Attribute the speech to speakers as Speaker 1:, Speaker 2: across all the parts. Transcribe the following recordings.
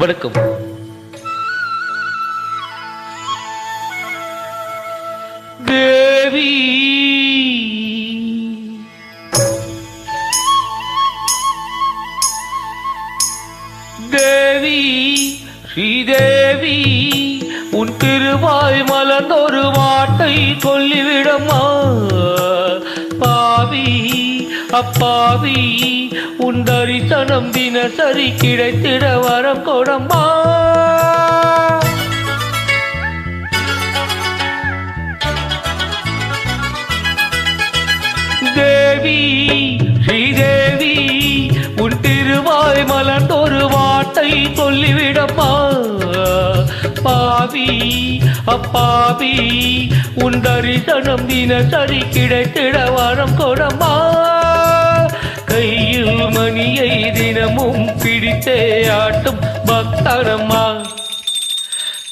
Speaker 1: வணக்கம். தேவி தேவி ஸ்ரீதேவி உன் திருவாய் மலர்ந்தொரு வாட்டை சொல்லிவிடம்மா. பாவி அப்பாவி உன் தரிசனம் தினசரி கிடைத்திட வரம் கொடம்மா. தேவி ஸ்ரீதேவி உன் திருவாய் மலர்ந்தொரு வாட்டை சொல்லிவிடம்மா. பாவி அப்பாவி உன் தரிசனம் தினசரி கிடைத்திட வரம் கொடம்மா. கையில் மணியை தினமும் பிடித்தே ஆட்டும் பக்தரம்மா.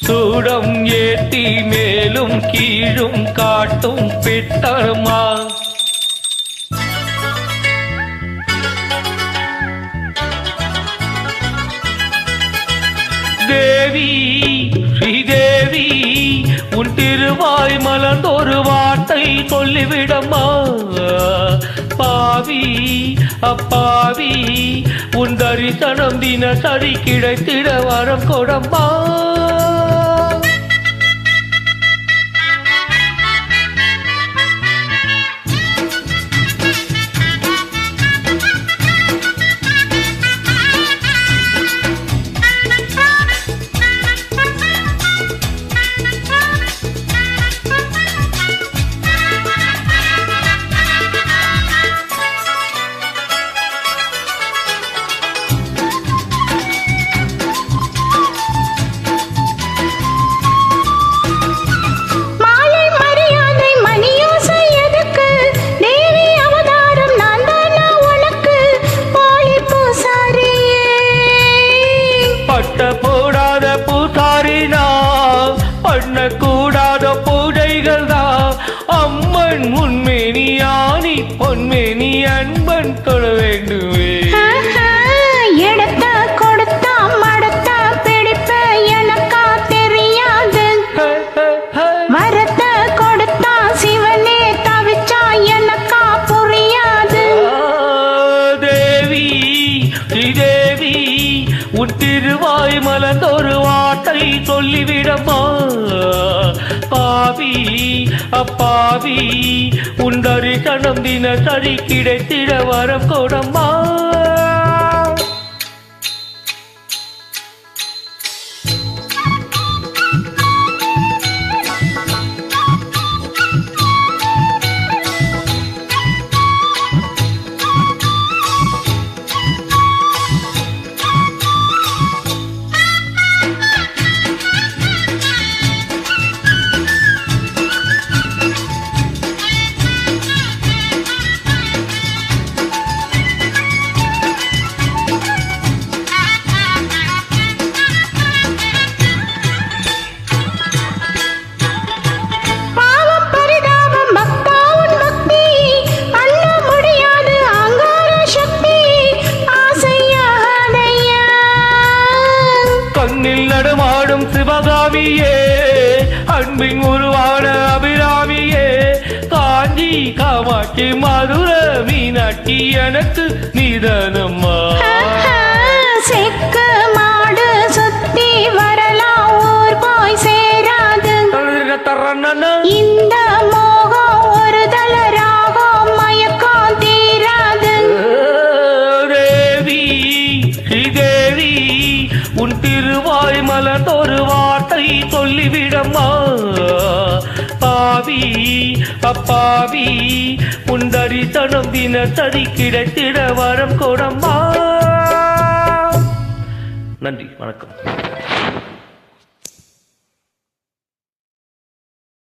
Speaker 1: சூடம் ஏற்றி மேலும் கீழும் காட்டும் பித்தரம்மா. தேவி ஸ்ரீதேவி உன் திருவாய் மலர்ந்தொரு வார்த்தை சொல்லிவிடம்மா. பாவி அப்பாவி உன் தரிசனம் தினசரி கிடைத்திட வரம் கொடம்மா. போடாத பூசாரினா பண்ணக்கூடாத பூஜைகள் தான். அம்மன் உண்மேனியானி பொன்மேனி அன்பன் தொழ வேண்டுமே.
Speaker 2: எடுத்த கொடுத்தா மடத்த பிடிப்ப எனக்கா தெரியாது. வரத்த கொடுத்தா சிவனே தவிச்சா எனக்கா புரியாது.
Speaker 1: தேவி ஸ்ரீதேவி உன் திருவாய் மலர்ந்தொரு வார்த்தை சொல்லிவிடம்மா. பாவி அப்பாவி உன் தரிசனம் தினசரி கிடைத்திட வரம் கொடம்மா. நடமாடும் சிவகாமியே அன்பின் உருவான அபிராமியே. காஞ்சி காமாட்சி மதுர மீனாட்சி எனக்கு நீதானம்மா.
Speaker 2: செக்கு மாடு சுத்தி வரலாம் ஊர் போய் சேராது. இந்த மோகம் ஒரு தளராகும் மயக்கம் தீராது.
Speaker 1: தேவி ஸ்ரீதேவி உன் திருவாய் மலர்ந்தொரு வார்த்தை சொல்லிவிடம்மா. பாவி அப்பாவி உன் தரிசனம் தினசரி கிடைத்திட வரம் கொடம்மா. நன்றி, வணக்கம்.